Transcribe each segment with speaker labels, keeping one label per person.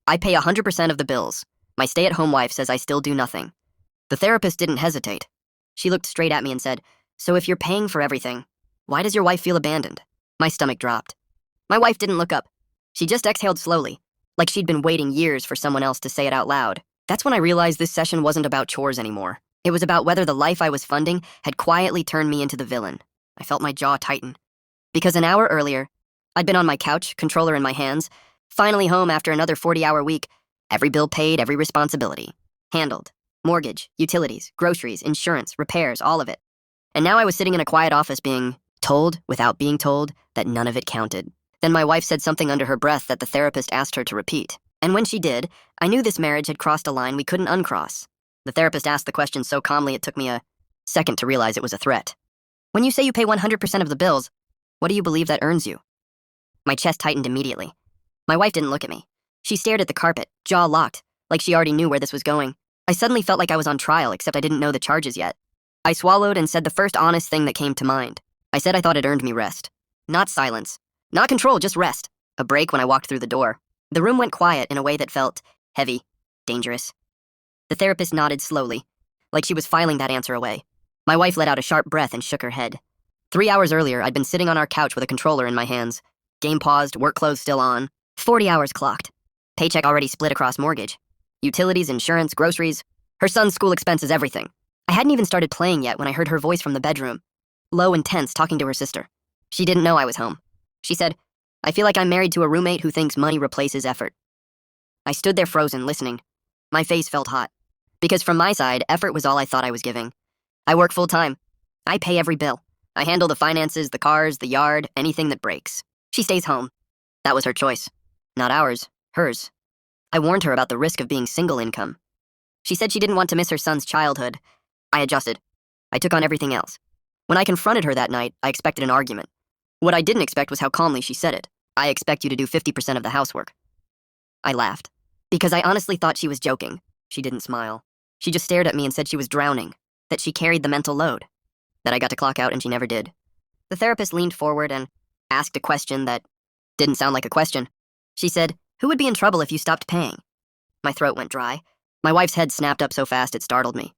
Speaker 1: I pay 100% of the bills. My stay-at-home wife says I still do nothing. The therapist didn't hesitate. She looked straight at me and said, "So if you're paying for everything, why does your wife feel abandoned?" My stomach dropped. My wife didn't look up. She just exhaled slowly, like she'd been waiting years for someone else to say it out loud. That's when I realized this session wasn't about chores anymore. It was about whether the life I was funding had quietly turned me into the villain. I felt my jaw tighten. Because an hour earlier, I'd been on my couch, controller in my hands, finally home after another 40-hour week, every bill paid, every responsibility handled. Mortgage, utilities, groceries, insurance, repairs, all of it. And now I was sitting in a quiet office being told, without being told, that none of it counted. Then my wife said something under her breath that the therapist asked her to repeat. And when she did, I knew this marriage had crossed a line we couldn't uncross. The therapist asked the question so calmly it took me a second to realize it was a threat. "When you say you pay 100% of the bills, what do you believe that earns you?" My chest tightened immediately. My wife didn't look at me. She stared at the carpet, jaw locked, like she already knew where this was going. I suddenly felt like I was on trial, except I didn't know the charges yet. I swallowed and said the first honest thing that came to mind. I said I thought it earned me rest. Not silence. Not control, just rest. A break when I walked through the door. The room went quiet in a way that felt heavy, dangerous. The therapist nodded slowly, like she was filing that answer away. My wife let out a sharp breath and shook her head. 3 hours earlier, I'd been sitting on our couch with a controller in my hands. Game paused, work clothes still on. 40 hours clocked. Paycheck already split across mortgage. Utilities, insurance, groceries. Her son's school expenses, everything. I hadn't even started playing yet when I heard her voice from the bedroom. Low and tense, talking to her sister. She didn't know I was home. She said, "I feel like I'm married to a roommate who thinks money replaces effort." I stood there frozen, listening. My face felt hot. Because from my side, effort was all I thought I was giving. I work full-time. I pay every bill. I handle the finances, the cars, the yard, anything that breaks. She stays home. That was her choice. Not ours, hers. I warned her about the risk of being single income. She said she didn't want to miss her son's childhood. I adjusted. I took on everything else. When I confronted her that night, I expected an argument. What I didn't expect was how calmly she said it. "I expect you to do 50% of the housework." I laughed. Because I honestly thought she was joking. She didn't smile. She just stared at me and said she was drowning, that she carried the mental load, that I got to clock out and she never did. The therapist leaned forward and asked a question that didn't sound like a question. She said, "Who would be in trouble if you stopped paying?" My throat went dry. My wife's head snapped up so fast it startled me.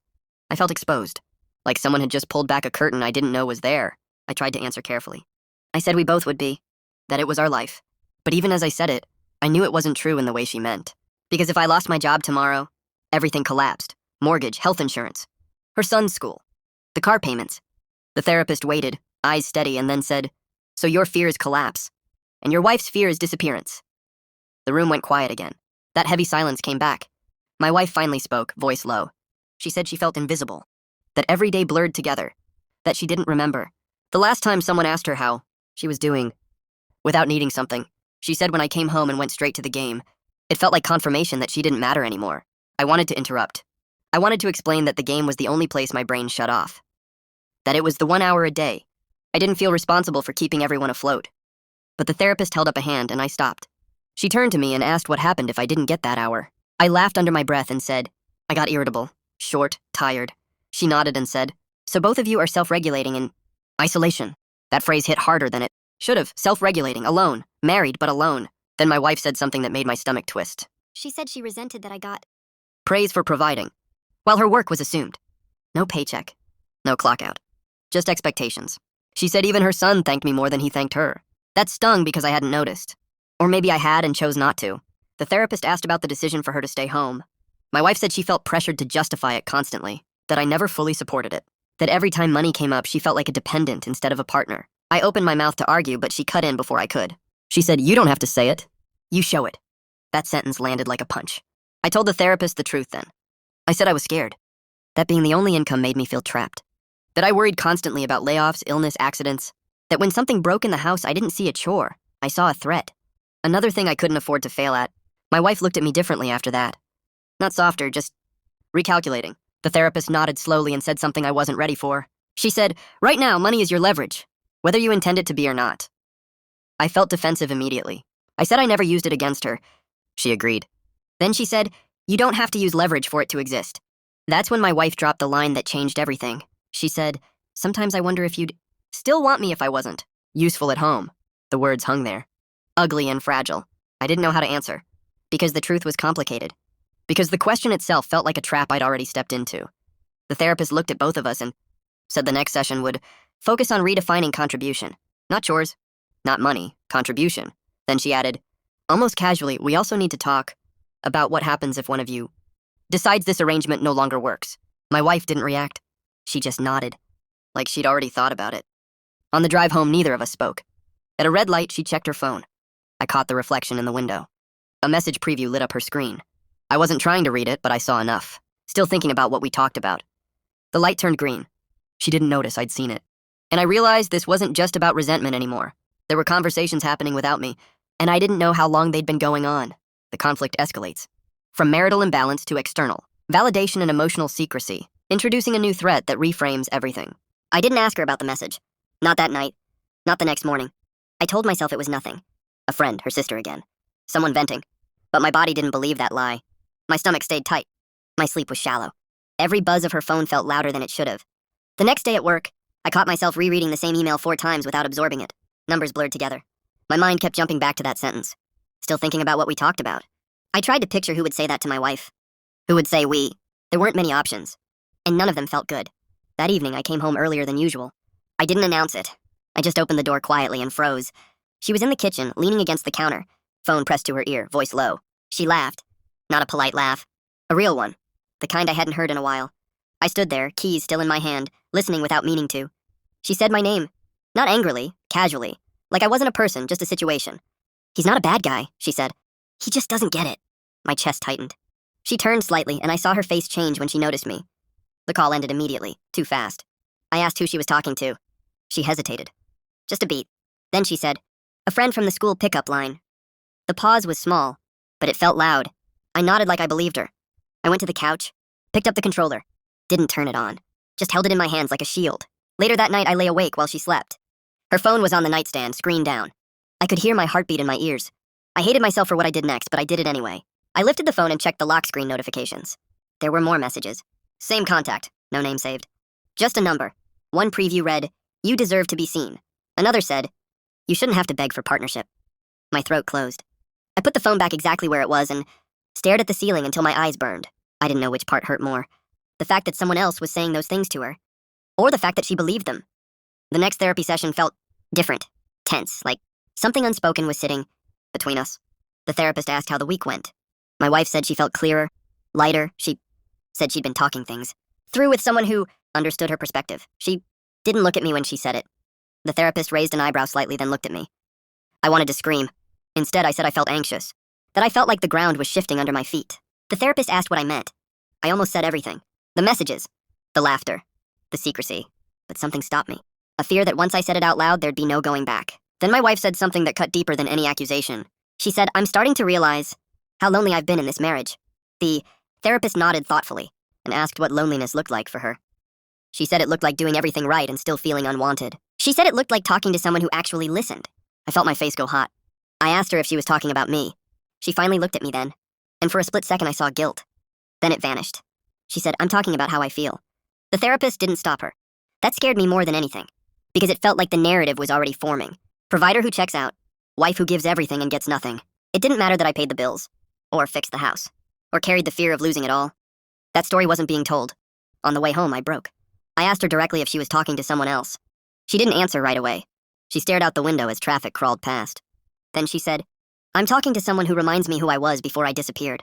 Speaker 1: I felt exposed, like someone had just pulled back a curtain I didn't know was there. I tried to answer carefully. I said we both would be, that it was our life. But even as I said it, I knew it wasn't true in the way she meant. Because if I lost my job tomorrow, everything collapsed. Mortgage, health insurance, her son's school, the car payments. The therapist waited, eyes steady, and then said, "So your fear is collapse, and your wife's fear is disappearance." The room went quiet again. That heavy silence came back. My wife finally spoke, voice low. She said she felt invisible, that every day blurred together, that she didn't remember. The last time someone asked her how she was doing, without needing something, she said when I came home and went straight to the game, it felt like confirmation that she didn't matter anymore. I wanted to interrupt. I wanted to explain that the game was the only place my brain shut off. That it was the 1 hour a day. I didn't feel responsible for keeping everyone afloat. But the therapist held up a hand and I stopped. She turned to me and asked what happened if I didn't get that hour. I laughed under my breath and said, "I got irritable, short, tired." She nodded and said, "So both of you are self-regulating in isolation." That phrase hit harder than it should have. Self-regulating, alone, married but alone. Then my wife said something that made my stomach twist.
Speaker 2: She said she resented that I got
Speaker 1: Praise for providing, while her work was assumed. No paycheck, no clockout, just expectations. She said even her son thanked me more than he thanked her. That stung because I hadn't noticed. Or maybe I had and chose not to. The therapist asked about the decision for her to stay home. My wife said she felt pressured to justify it constantly, that I never fully supported it, that every time money came up, she felt like a dependent instead of a partner. I opened my mouth to argue, but she cut in before I could. She said, "You don't have to say it. You show it." That sentence landed like a punch. I told the therapist the truth then. I said I was scared. That being the only income made me feel trapped. That I worried constantly about layoffs, illness, accidents. That when something broke in the house, I didn't see a chore. I saw a threat. Another thing I couldn't afford to fail at. My wife looked at me differently after that. Not softer, just recalculating. The therapist nodded slowly and said something I wasn't ready for. She said, "Right now, money is your leverage, whether you intend it to be or not." I felt defensive immediately. I said I never used it against her. She agreed. Then she said, "You don't have to use leverage for it to exist." That's when my wife dropped the line that changed everything. She said, "Sometimes I wonder if you'd still want me if I wasn't useful at home." The words hung there, ugly and fragile. I didn't know how to answer. Because the truth was complicated. Because the question itself felt like a trap I'd already stepped into. The therapist looked at both of us and said the next session would focus on redefining contribution. Not chores, not money, contribution. Then she added, almost casually, we also need to talk about what happens if one of you decides this arrangement no longer works. My wife didn't react. She just nodded, like she'd already thought about it. On the drive home, neither of us spoke. At a red light, she checked her phone. I caught the reflection in the window. A message preview lit up her screen. I wasn't trying to read it, but I saw enough. Still thinking about what we talked about. The light turned green. She didn't notice I'd seen it. And I realized this wasn't just about resentment anymore. There were conversations happening without me, and I didn't know how long they'd been going on. The conflict escalates. From marital imbalance to external. Validation and emotional secrecy. Introducing a new threat that reframes everything.
Speaker 2: I didn't ask her about the message. Not that night. Not the next morning. I told myself it was nothing. A friend, her sister again. Someone venting. But my body didn't believe that lie. My stomach stayed tight. My sleep was shallow. Every buzz of her phone felt louder than it should have. The next day at work, I caught myself rereading the same email 4 times without absorbing it. Numbers blurred together. My mind kept jumping back to that sentence. Still thinking about what we talked about. I tried to picture who would say that to my wife. Who would say we. There weren't many options. And none of them felt good. That evening, I came home earlier than usual. I didn't announce it. I just opened the door quietly and froze. She was in the kitchen, leaning against the counter, phone pressed to her ear, voice low. She laughed. Not a polite laugh. A real one. The kind I hadn't heard in a while. I stood there, keys still in my hand, listening without meaning to. She said my name. Not angrily, casually. Like I wasn't a person, just a situation. He's not a bad guy, she said. He just doesn't get it. My chest tightened. She turned slightly, and I saw her face change when she noticed me. The call ended immediately, too fast. I asked who she was talking to. She hesitated. Just a beat. Then she said, a friend from the school pickup line. The pause was small, but it felt loud. I nodded like I believed her. I went to the couch, picked up the controller. Didn't turn it on. Just held it in my hands like a shield. Later that night, I lay awake while she slept. Her phone was on the nightstand, screen down. I could hear my heartbeat in my ears. I hated myself for what I did next, but I did it anyway. I lifted the phone and checked the lock screen notifications. There were more messages. Same contact, no name saved. Just a number. One preview read, you deserve to be seen. Another said, you shouldn't have to beg for partnership. My throat closed. I put the phone back exactly where it was and stared at the ceiling until my eyes burned. I didn't know which part hurt more. The fact that someone else was saying those things to her. Or the fact that she believed them. The next therapy session felt different, tense, like something unspoken was sitting between us. The therapist asked how the week went. My wife said she felt clearer, lighter. She said she'd been talking things through with someone who understood her perspective. She didn't look at me when she said it. The therapist raised an eyebrow slightly, then looked at me. I wanted to scream. Instead, I said I felt anxious, that I felt like the ground was shifting under my feet. The therapist asked what I meant. I almost said everything. The messages, the laughter, the secrecy. But something stopped me. A fear that once I said it out loud, there'd be no going back. Then my wife said something that cut deeper than any accusation. She said, I'm starting to realize how lonely I've been in this marriage. The therapist nodded thoughtfully and asked what loneliness looked like for her. She said it looked like doing everything right and still feeling unwanted. She said it looked like talking to someone who actually listened. I felt my face go hot. I asked her if she was talking about me. She finally looked at me then, and for a split second I saw guilt. Then it vanished. She said, I'm talking about how I feel. The therapist didn't stop her. That scared me more than anything, because it felt like the narrative was already forming. Provider who checks out, wife who gives everything and gets nothing. It didn't matter that I paid the bills, or fixed the house, or carried the fear of losing it all. That story wasn't being told. On the way home, I broke. I asked her directly if she was talking to someone else. She didn't answer right away. She stared out the window as traffic crawled past. Then she said, I'm talking to someone who reminds me who I was before I disappeared.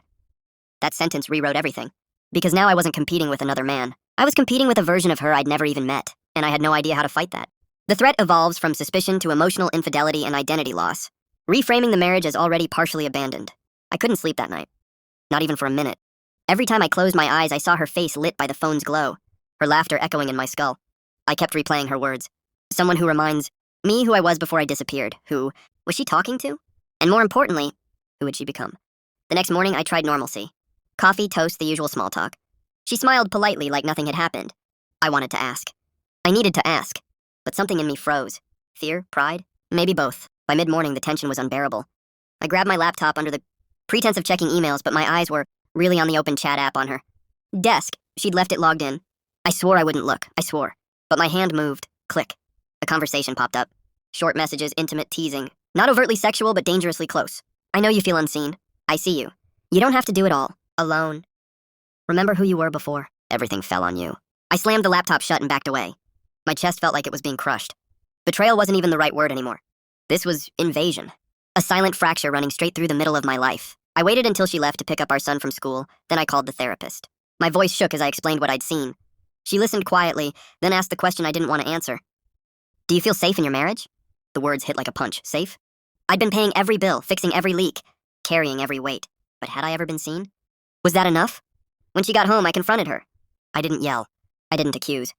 Speaker 2: That sentence rewrote everything, because now I wasn't competing with another man. I was competing with a version of her I'd never even met, and I had no idea how to fight that. The threat evolves from suspicion to emotional infidelity and identity loss, reframing the marriage as already partially abandoned. I couldn't sleep that night, not even for a minute. Every time I closed my eyes, I saw her face lit by the phone's glow, her laughter echoing in my skull. I kept replaying her words. Someone who reminds me who I was before I disappeared. Who was she talking to? And more importantly, who would she become? The next morning, I tried normalcy. Coffee, toast, the usual small talk. She smiled politely like nothing had happened. I wanted to ask. I needed to ask. But something in me froze. Fear? Pride? Maybe both. By mid-morning, the tension was unbearable. I grabbed my laptop under the pretense of checking emails, but my eyes were really on the open chat app on her desk. She'd left it logged in. I swore I wouldn't look. I swore. But my hand moved. Click. A conversation popped up. Short messages, intimate teasing. Not overtly sexual, but dangerously close. I know you feel unseen. I see you. You don't have to do it all, alone. Remember who you were before? Everything fell on you. I slammed the laptop shut and backed away. My chest felt like it was being crushed. Betrayal wasn't even the right word anymore. This was invasion. A silent fracture running straight through the middle of my life. I waited until she left to pick up our son from school, then I called the therapist. My voice shook as I explained what I'd seen. She listened quietly, then asked the question I didn't want to answer. Do you feel safe in your marriage? The words hit like a punch. Safe? I'd been paying every bill, fixing every leak, carrying every weight. But had I ever been seen? Was that enough? When she got home, I confronted her. I didn't yell. I didn't accuse.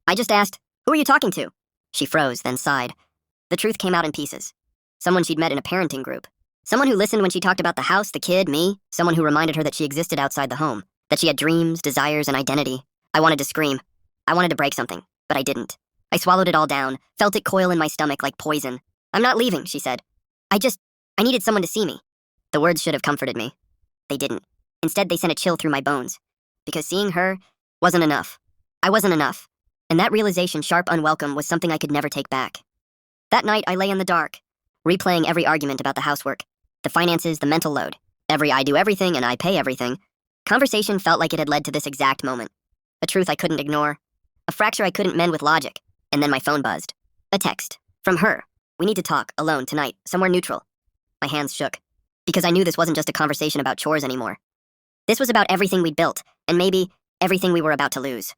Speaker 2: I just asked, who are you talking to? She froze, then sighed. The truth came out in pieces. Someone she'd met in a parenting group. Someone who listened when she talked about the house, the kid, me. Someone who reminded her that she existed outside the home. That she had dreams, desires, and identity. I wanted to scream. I wanted to break something, but I didn't. I swallowed it all down, felt it coil in my stomach like poison. I'm not leaving, she said. I needed someone to see me. The words should have comforted me. They didn't. Instead, they sent a chill through my bones. Because seeing her wasn't enough. I wasn't enough. And that realization, sharp, unwelcome, was something I could never take back. That night, I lay in the dark, replaying every argument about the housework, the finances, the mental load. Every I do everything and I pay everything. Conversation felt like it had led to this exact moment. A truth I couldn't ignore. A fracture I couldn't mend with logic. And then my phone buzzed. A text. From her. We need to talk, alone, tonight, somewhere neutral. My hands shook. Because I knew this wasn't just a conversation about chores anymore. This was about everything we'd built, and maybe everything we were about to lose.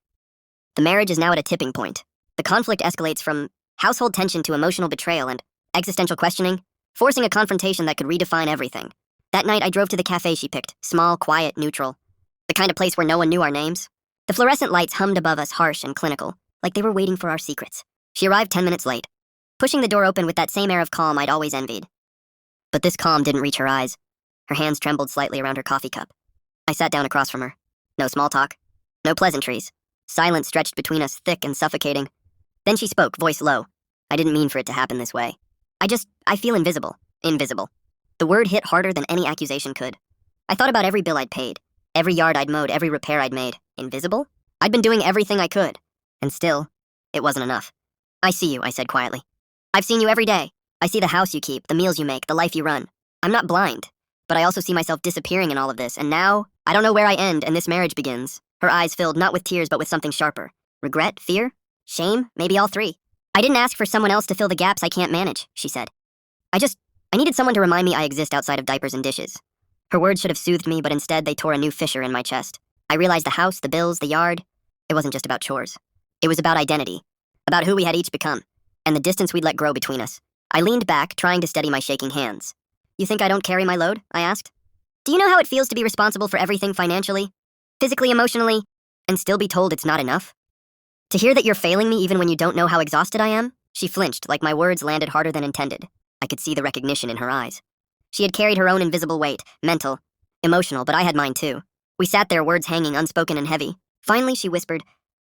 Speaker 2: The marriage is now at a tipping point. The conflict escalates from household tension to emotional betrayal and existential questioning, forcing a confrontation that could redefine everything. That night, I drove to the cafe she picked, small, quiet, neutral. The kind of place where no one knew our names. The fluorescent lights hummed above us, harsh and clinical, like they were waiting for our secrets. She arrived 10 minutes late, pushing the door open with that same air of calm I'd always envied. But this calm didn't reach her eyes. Her hands trembled slightly around her coffee cup. I sat down across from her. No small talk. No pleasantries. Silence stretched between us, thick and suffocating. Then she spoke, voice low. I didn't mean for it to happen this way. I feel invisible. Invisible. The word hit harder than any accusation could. I thought about every bill I'd paid, every yard I'd mowed, every repair I'd made. Invisible? I'd been doing everything I could. And still, it wasn't enough. I see you, I said quietly. I've seen you every day. I see the house you keep, the meals you make, the life you run. I'm not blind, but I also see myself disappearing in all of this, and now, I don't know where I end and this marriage begins. Her eyes filled not with tears but with something sharper. Regret? Fear? Shame? Maybe all three. I didn't ask for someone else to fill the gaps I can't manage, she said. I needed someone to remind me I exist outside of diapers and dishes. Her words should have soothed me, but instead they tore a new fissure in my chest. I realized the house, the bills, the yard, it wasn't just about chores. It was about identity, about who we had each become, and the distance we'd let grow between us. I leaned back, trying to steady my shaking hands. You think I don't carry my load? I asked. Do you know how it feels to be responsible for everything financially, physically, emotionally, and still be told it's not enough? To hear that you're failing me even when you don't know how exhausted I am? She flinched, like my words landed harder than intended. I could see the recognition in her eyes. She had carried her own invisible weight, mental, emotional, but I had mine too. We sat there, words hanging, unspoken and heavy. Finally, she whispered,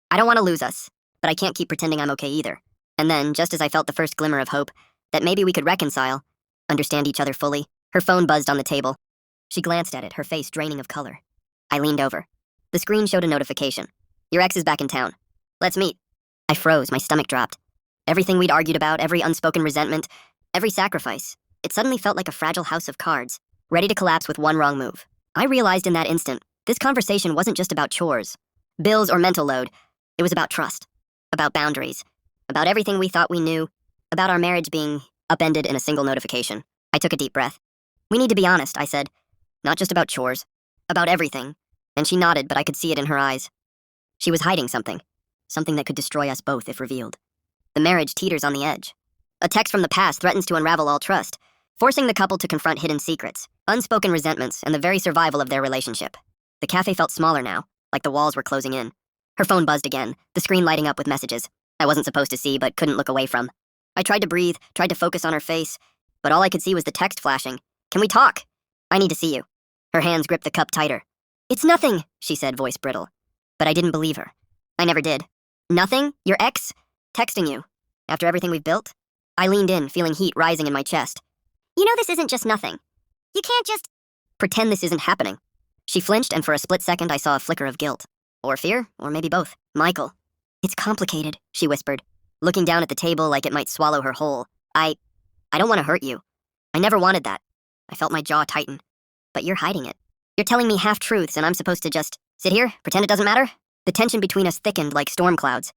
Speaker 2: I don't want to lose us, but I can't keep pretending I'm okay either. And then, just as I felt the first glimmer of hope, that maybe we could reconcile, understand each other fully, her phone buzzed on the table. She glanced at it, her face draining of color. I leaned over. The screen showed a notification. Your ex is back in town. Let's meet. I froze, my stomach dropped. Everything we'd argued about, every unspoken resentment, every sacrifice, it suddenly felt like a fragile house of cards, ready to collapse with one wrong move. I realized in that instant, this conversation wasn't just about chores, bills, or mental load. It was about trust, about boundaries, about everything we thought we knew, about our marriage being upended in a single notification. I took a deep breath. We need to be honest, I said. Not just about chores, about everything. And she nodded, but I could see it in her eyes. She was hiding something that could destroy us both if revealed. The marriage teeters on the edge. A text from the past threatens to unravel all trust, forcing the couple to confront hidden secrets, unspoken resentments, and the very survival of their relationship. The cafe felt smaller now, like the walls were closing in. Her phone buzzed again, the screen lighting up with messages I wasn't supposed to see but couldn't look away from. I tried to breathe, tried to focus on her face, but all I could see was the text flashing. Can we talk? I need to see you. Her hands gripped the cup tighter. It's nothing, she said, voice brittle. But I didn't believe her. I never did. Nothing? Your ex? Texting you. After everything we've built? I leaned in, feeling heat rising in my chest. You know this isn't just nothing. You can't just pretend this isn't happening. She flinched, and for a split second I saw a flicker of guilt. Or fear, or maybe both. Michael. It's complicated, she whispered, looking down at the table like it might swallow her whole. I don't want to hurt you. I never wanted that. I felt my jaw tighten. But you're hiding it. You're telling me half-truths and I'm supposed to just sit here, pretend it doesn't matter? The tension between us thickened like storm clouds.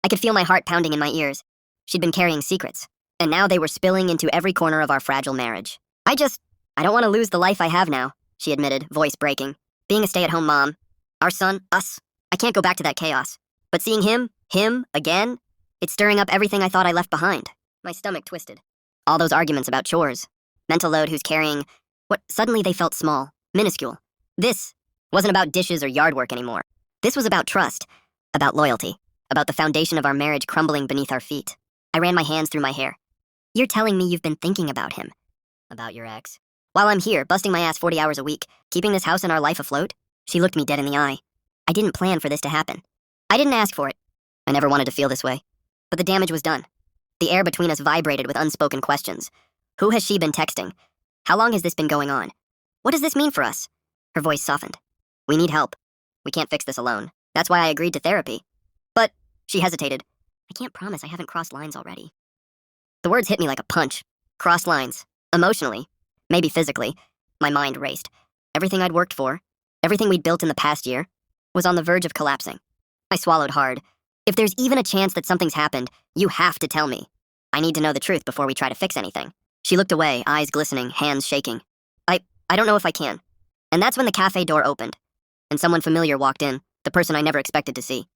Speaker 2: I could feel my heart pounding in my ears. She'd been carrying secrets, and now they were spilling into every corner of our fragile marriage. I don't want to lose the life I have now, she admitted, voice breaking. Being a stay-at-home mom, our son, us, I can't go back to that chaos. But seeing him, again, it's stirring up everything I thought I left behind. My stomach twisted. All those arguments about chores, mental load who's carrying, what suddenly they felt small, minuscule. This wasn't about dishes or yard work anymore. This was about trust, about loyalty, about the foundation of our marriage crumbling beneath our feet. I ran my hands through my hair. You're telling me you've been thinking about him. About your ex. While I'm here, busting my ass 40 hours a week, keeping this house and our life afloat? She looked me dead in the eye. I didn't plan for this to happen. I didn't ask for it. I never wanted to feel this way. But the damage was done. The air between us vibrated with unspoken questions. Who has she been texting? How long has this been going on? What does this mean for us? Her voice softened. We need help. We can't fix this alone. That's why I agreed to therapy. But, she hesitated. I can't promise I haven't crossed lines already. The words hit me like a punch. Crossed lines. Emotionally. Maybe physically. My mind raced. Everything I'd worked for, everything we'd built in the past year, was on the verge of collapsing. I swallowed hard. If there's even a chance that something's happened, you have to tell me. I need to know the truth before we try to fix anything. She looked away, eyes glistening, hands shaking. I don't know if I can. And that's when the cafe door opened, and someone familiar walked in, the person I never expected to see.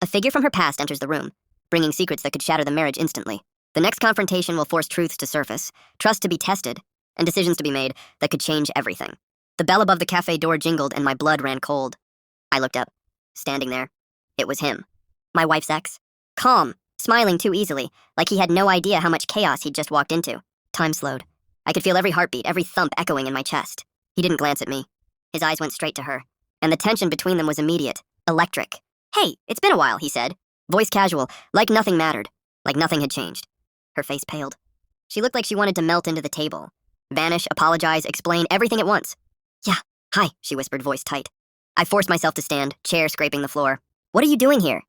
Speaker 2: A figure from her past enters the room, bringing secrets that could shatter the marriage instantly. The next confrontation will force truths to surface, trust to be tested, and decisions to be made that could change everything. The bell above the cafe door jingled and my blood ran cold. I looked up. Standing there, it was him. My wife's ex. Calm, smiling too easily, like he had no idea how much chaos he'd just walked into. Time slowed. I could feel every heartbeat, every thump echoing in my chest. He didn't glance at me. His eyes went straight to her, and the tension between them was immediate, electric. Hey, it's been a while, he said. Voice casual, like nothing mattered, like nothing had changed. Her face paled. She looked like she wanted to melt into the table. Vanish, apologize, explain everything at once. Yeah, hi, she whispered, voice tight. I forced myself to stand, chair scraping the floor. What are you doing here?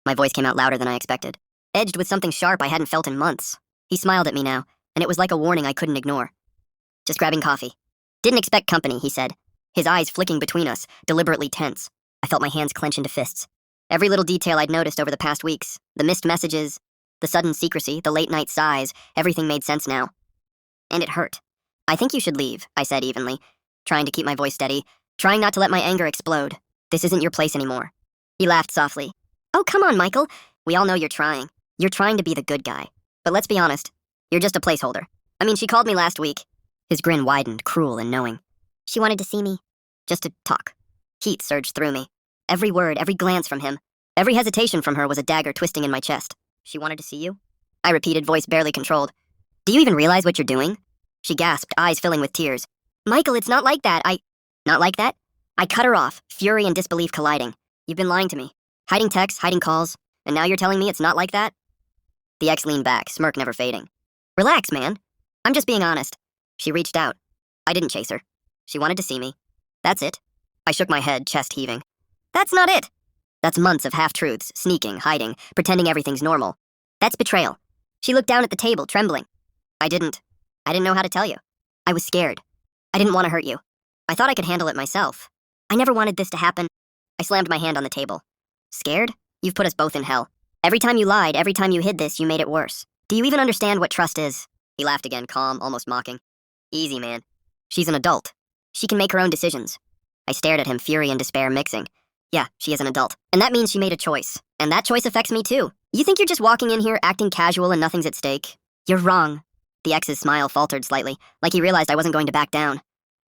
Speaker 2: My voice came out louder than I expected, edged with something sharp I hadn't felt in months. He smiled at me now, and it was like a warning I couldn't ignore. Just grabbing coffee. Didn't expect company, he said, his eyes flicking between us, deliberately tense. I felt my hands clench into fists. Every little detail I'd noticed over the past weeks, the missed messages, the sudden secrecy, the late-night sighs, everything made sense now. And it hurt. I think you should leave, I said evenly, trying to keep my voice steady, trying not to let my anger explode. This isn't your place anymore. He laughed softly. Oh, come on, Michael. We all know you're trying. You're trying to be the good guy. But let's be honest. You're just a placeholder. I mean, she called me last week. His grin widened, cruel and knowing. She wanted to see me. Just to talk. Heat surged through me. Every word, every glance from him, every hesitation from her was a dagger twisting in my chest. She wanted to see you? I repeated, voice barely controlled. Do you even realize what you're doing? She gasped, eyes filling with tears. Michael, it's not like that. Not like that? I cut her off, fury and disbelief colliding. You've been lying to me. Hiding texts, hiding calls, and now you're telling me it's not like that? The ex leaned back, smirk never fading. Relax, man. I'm just being honest. She reached out. I didn't chase her. She wanted to see me. That's it. I shook my head, chest heaving. That's not it. That's months of half-truths, sneaking, hiding, pretending everything's normal. That's betrayal. She looked down at the table, trembling. I didn't know how to tell you. I was scared. I didn't want to hurt you. I thought I could handle it myself. I never wanted this to happen. I slammed my hand on the table. Scared? You've put us both in hell. Every time you lied, every time you hid this, you made it worse. Do you even understand what trust is? He laughed again, calm, almost mocking. Easy, man. She's an adult. She can make her own decisions. I stared at him, fury and despair mixing. Yeah, she is an adult. And that means she made a choice. And that choice affects me too. You think you're just walking in here acting casual and nothing's at stake? You're wrong. The ex's smile faltered slightly, like he realized I wasn't going to back down.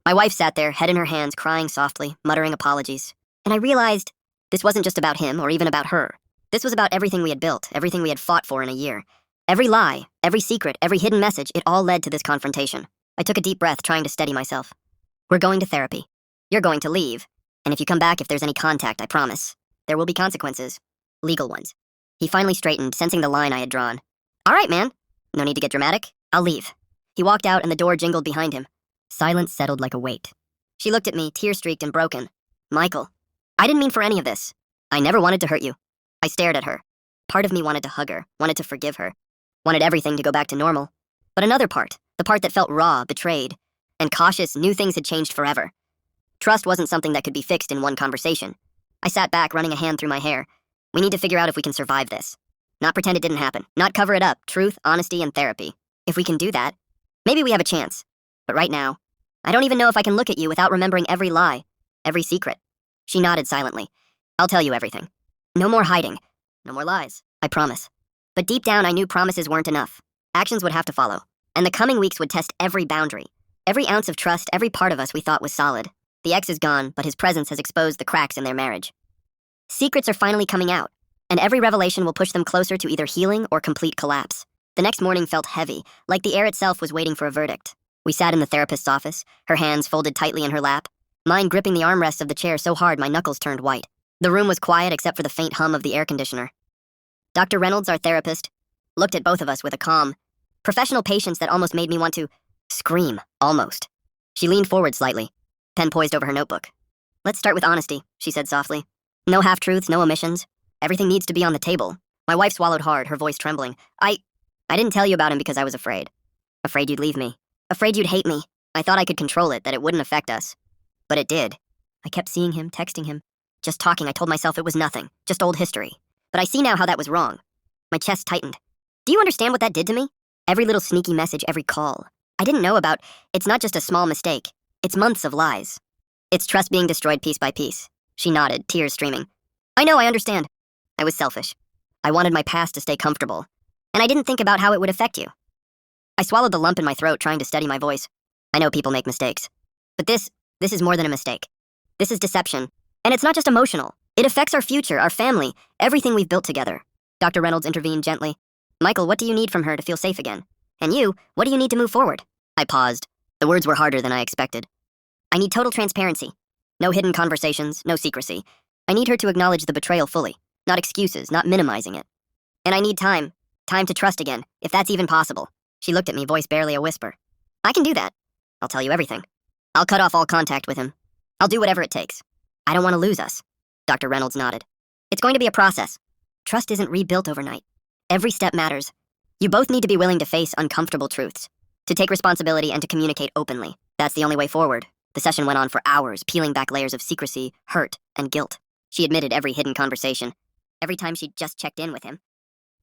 Speaker 2: My wife sat there, head in her hands, crying softly, muttering apologies. And I realized this wasn't just about him or even about her. This was about everything we had built, everything we had fought for in a year. Every lie, every secret, every hidden message, it all led to this confrontation. I took a deep breath, trying to steady myself. We're going to therapy. You're going to leave. And if you come back, if there's any contact, I promise. There will be consequences. Legal ones. He finally straightened, sensing the line I had drawn. All right, man. No need to get dramatic. I'll leave. He walked out and the door jingled behind him. Silence settled like a weight. She looked at me, tear-streaked and broken. Michael, I didn't mean for any of this. I never wanted to hurt you. I stared at her. Part of me wanted to hug her, wanted to forgive her, wanted everything to go back to normal. But another part, the part that felt raw, betrayed, and cautious, knew things had changed forever. Trust wasn't something that could be fixed in one conversation. I sat back, running a hand through my hair. We need to figure out if we can survive this. Not pretend it didn't happen. Not cover it up. Truth, honesty, and therapy. If we can do that, maybe we have a chance. But right now, I don't even know if I can look at you without remembering every lie, every secret. She nodded silently. I'll tell you everything. No more hiding. No more lies. I promise. But deep down, I knew promises weren't enough. Actions would have to follow. And the coming weeks would test every boundary. Every ounce of trust, every part of us we thought was solid. The ex is gone, but his presence has exposed the cracks in their marriage. Secrets are finally coming out, and every revelation will push them closer to either healing or complete collapse. The next morning felt heavy, like the air itself was waiting for a verdict. We sat in the therapist's office, her hands folded tightly in her lap, mine gripping the armrests of the chair so hard my knuckles turned white. The room was quiet except for the faint hum of the air conditioner. Dr. Reynolds, our therapist, looked at both of us with a calm, professional patience that almost made me want to scream, almost. She leaned forward slightly, pen poised over her notebook. Let's start with honesty, she said softly. No half-truths, no omissions. Everything needs to be on the table. My wife swallowed hard, her voice trembling. I didn't tell you about him because I was afraid. Afraid you'd leave me. Afraid you'd hate me. I thought I could control it, that it wouldn't affect us. But it did. I kept seeing him, texting him. Just talking, I told myself it was nothing, just old history. But I see now how that was wrong. My chest tightened. Do you understand what that did to me? Every little sneaky message, every call. I didn't know about, it's not just a small mistake. It's months of lies. It's trust being destroyed piece by piece. She nodded, tears streaming. I know, I understand. I was selfish. I wanted my past to stay comfortable. And I didn't think about how it would affect you. I swallowed the lump in my throat, trying to steady my voice. I know people make mistakes. But this is more than a mistake. This is deception. And it's not just emotional. It affects our future, our family, everything we've built together. Dr. Reynolds intervened gently. Michael, what do you need from her to feel safe again? And you, what do you need to move forward? I paused. The words were harder than I expected. I need total transparency. No hidden conversations, no secrecy. I need her to acknowledge the betrayal fully. Not excuses, not minimizing it. And I need time. Time to trust again, if that's even possible. She looked at me, voice barely a whisper. I can do that. I'll tell you everything. I'll cut off all contact with him. I'll do whatever it takes. I don't want to lose us. Dr. Reynolds nodded. It's going to be a process. Trust isn't rebuilt overnight. Every step matters. You both need to be willing to face uncomfortable truths, to take responsibility and to communicate openly. That's the only way forward. The session went on for hours, peeling back layers of secrecy, hurt, and guilt. She admitted every hidden conversation. Every time she just checked in with him.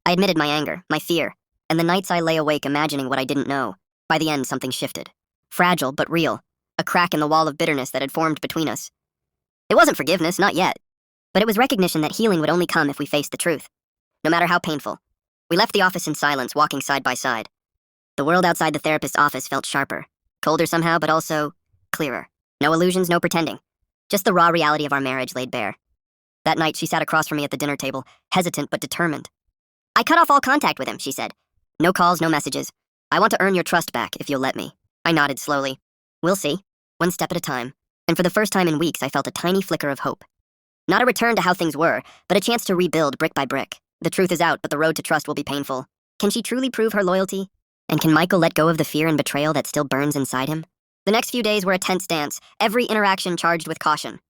Speaker 2: I admitted my anger, my fear, and the nights I lay awake imagining what I didn't know. By the end, something shifted. Fragile, but real. A crack in the wall of bitterness that had formed between us. It wasn't forgiveness, not yet. But it was recognition that healing would only come if we faced the truth. No matter how painful. We left the office in silence, walking side by side. The world outside the therapist's office felt sharper. Colder somehow, but also clearer. No illusions, no pretending. Just the raw reality of our marriage laid bare. That night, she sat across from me at the dinner table, hesitant but determined. I cut off all contact with him, she said. No calls, no messages. I want to earn your trust back, if you'll let me. I nodded slowly. We'll see. One step at a time. And for the first time in weeks, I felt a tiny flicker of hope. Not a return to how things were, but a chance to rebuild brick by brick. The truth is out, but the road to trust will be painful. Can she truly prove her loyalty? And can Michael let go of the fear and betrayal that still burns inside him? The next few days were a tense dance, every interaction charged with caution.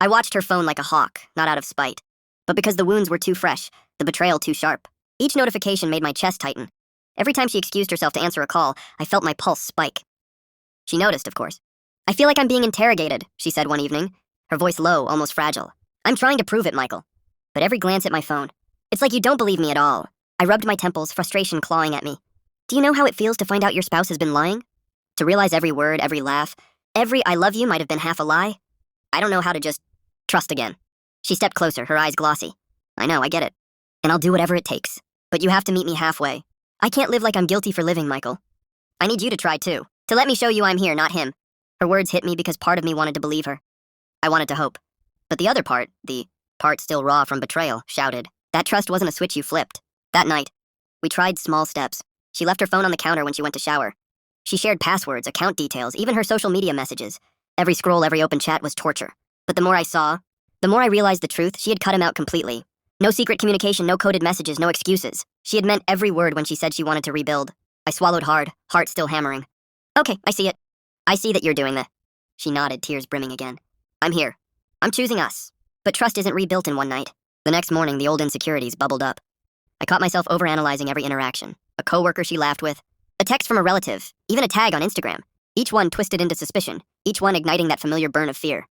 Speaker 2: I watched her phone like a hawk, not out of spite, but because the wounds were too fresh, the betrayal too sharp. Each notification made my chest tighten. Every time she excused herself to answer a call, I felt my pulse spike. She noticed, of course. I feel like I'm being interrogated, she said one evening, her voice low, almost fragile. I'm trying to prove it, Michael. But every glance at my phone, it's like you don't believe me at all. I rubbed my temples, frustration clawing at me. Do you know how it feels to find out your spouse has been lying? To realize every word, every laugh, every I love you might have been half a lie? I don't know how to just trust again. She stepped closer, her eyes glossy. I know, I get it. And I'll do whatever it takes. But you have to meet me halfway. I can't live like I'm guilty for living, Michael. I need you to try too. To let me show you I'm here, not him. Her words hit me because part of me wanted to believe her. I wanted to hope. But the other part, the part still raw from betrayal, shouted. That trust wasn't a switch you flipped. That night, we tried small steps. She left her phone on the counter when she went to shower. She shared passwords, account details, even her social media messages. Every scroll, every open chat was torture. But the more I saw, the more I realized the truth. She had cut him out completely. No secret communication, no coded messages, no excuses. She had meant every word when she said she wanted to rebuild. I swallowed hard, heart still hammering. Okay, I see it. I see that you're doing that. She nodded, tears brimming again. I'm here. I'm choosing us. But trust isn't rebuilt in one night. The next morning, the old insecurities bubbled up. I caught myself overanalyzing every interaction. A coworker she laughed with, a text from a relative, even a tag on Instagram. Each one twisted into suspicion, each one igniting that familiar burn of fear.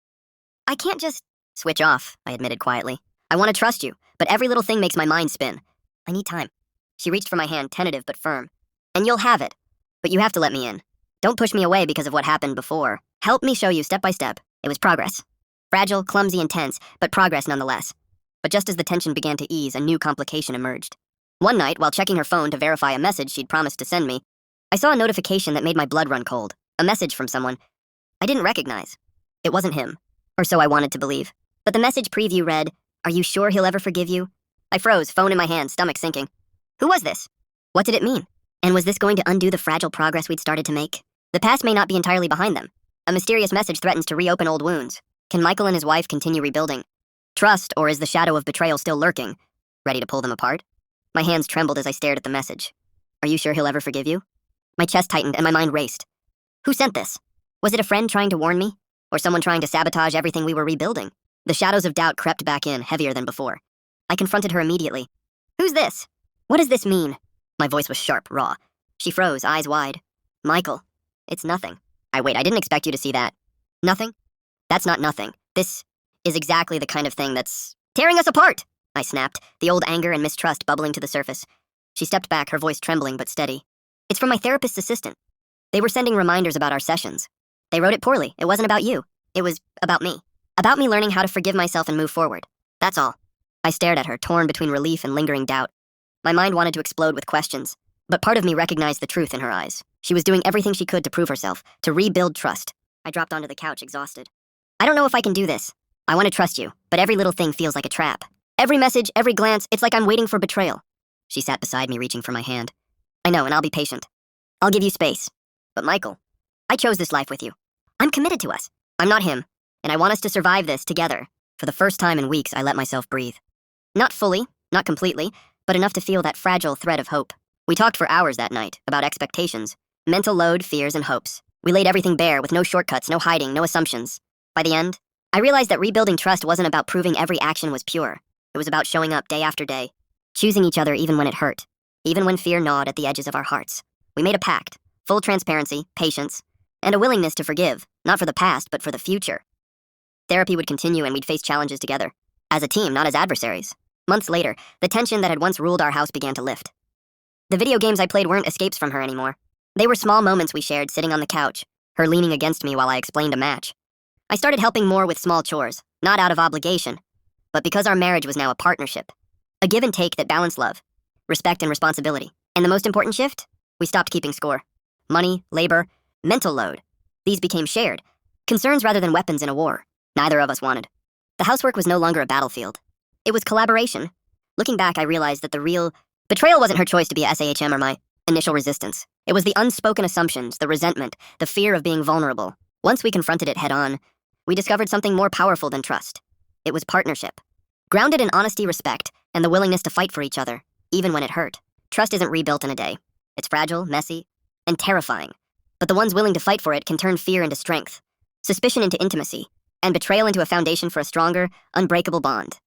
Speaker 2: I can't just switch off, I admitted quietly. I want to trust you, but every little thing makes my mind spin. I need time. She reached for my hand, tentative but firm. And you'll have it. But you have to let me in. Don't push me away because of what happened before. Help me show you step by step. It was progress. Fragile, clumsy, and tense, but progress nonetheless. But just as the tension began to ease, a new complication emerged. One night, while checking her phone to verify a message she'd promised to send me, I saw a notification that made my blood run cold. A message from someone I didn't recognize. It wasn't him, or so I wanted to believe. But the message preview read, "Are you sure he'll ever forgive you?" I froze, phone in my hand, stomach sinking. Who was this? What did it mean? And was this going to undo the fragile progress we'd started to make? The past may not be entirely behind them. A mysterious message threatens to reopen old wounds. Can Michael and his wife continue rebuilding trust, or is the shadow of betrayal still lurking, ready to pull them apart? My hands trembled as I stared at the message. Are you sure he'll ever forgive you? My chest tightened and my mind raced. Who sent this? Was it a friend trying to warn me? Or someone trying to sabotage everything we were rebuilding? The shadows of doubt crept back in, heavier than before. I confronted her immediately. Who's this? What does this mean? My voice was sharp, raw. She froze, eyes wide. Michael, it's nothing. I didn't expect you to see that. Nothing? That's not nothing. This is exactly the kind of thing that's tearing us apart, I snapped, the old anger and mistrust bubbling to the surface. She stepped back, her voice trembling but steady. It's from my therapist's assistant. They were sending reminders about our sessions. They wrote it poorly. It wasn't about you. It was about me. About me learning how to forgive myself and move forward. That's all. I stared at her, torn between relief and lingering doubt. My mind wanted to explode with questions, but part of me recognized the truth in her eyes. She was doing everything she could to prove herself, to rebuild trust. I dropped onto the couch, exhausted. I don't know if I can do this. I want to trust you, but every little thing feels like a trap. Every message, every glance, it's like I'm waiting for betrayal. She sat beside me, reaching for my hand. I know, and I'll be patient. I'll give you space. But Michael, I chose this life with you. I'm committed to us. I'm not him, and I want us to survive this together. For the first time in weeks, I let myself breathe. Not fully, not completely, but enough to feel that fragile thread of hope. We talked for hours that night about expectations, mental load, fears, and hopes. We laid everything bare with no shortcuts, no hiding, no assumptions. By the end, I realized that rebuilding trust wasn't about proving every action was pure. It was about showing up day after day, choosing each other even when it hurt, even when fear gnawed at the edges of our hearts. We made a pact, full transparency, patience, and a willingness to forgive, not for the past, but for the future. Therapy would continue and we'd face challenges together. As a team, not as adversaries. Months later, the tension that had once ruled our house began to lift. The video games I played weren't escapes from her anymore. They were small moments we shared sitting on the couch, her leaning against me while I explained a match. I started helping more with small chores, not out of obligation, but because our marriage was now a partnership. A give and take that balanced love, respect, and responsibility. And the most important shift? We stopped keeping score. Money, labor, mental load. These became shared. Concerns rather than weapons in a war neither of us wanted. The housework was no longer a battlefield. It was collaboration. Looking back, I realized that the real betrayal wasn't her choice to be a SAHM or my initial resistance. It was the unspoken assumptions, the resentment, the fear of being vulnerable. Once we confronted it head on, we discovered something more powerful than trust. It was partnership. Grounded in honesty, respect, and the willingness to fight for each other, even when it hurt. Trust isn't rebuilt in a day. It's fragile, messy, and terrifying. But the ones willing to fight for it can turn fear into strength, suspicion into intimacy, and betrayal into a foundation for a stronger, unbreakable bond.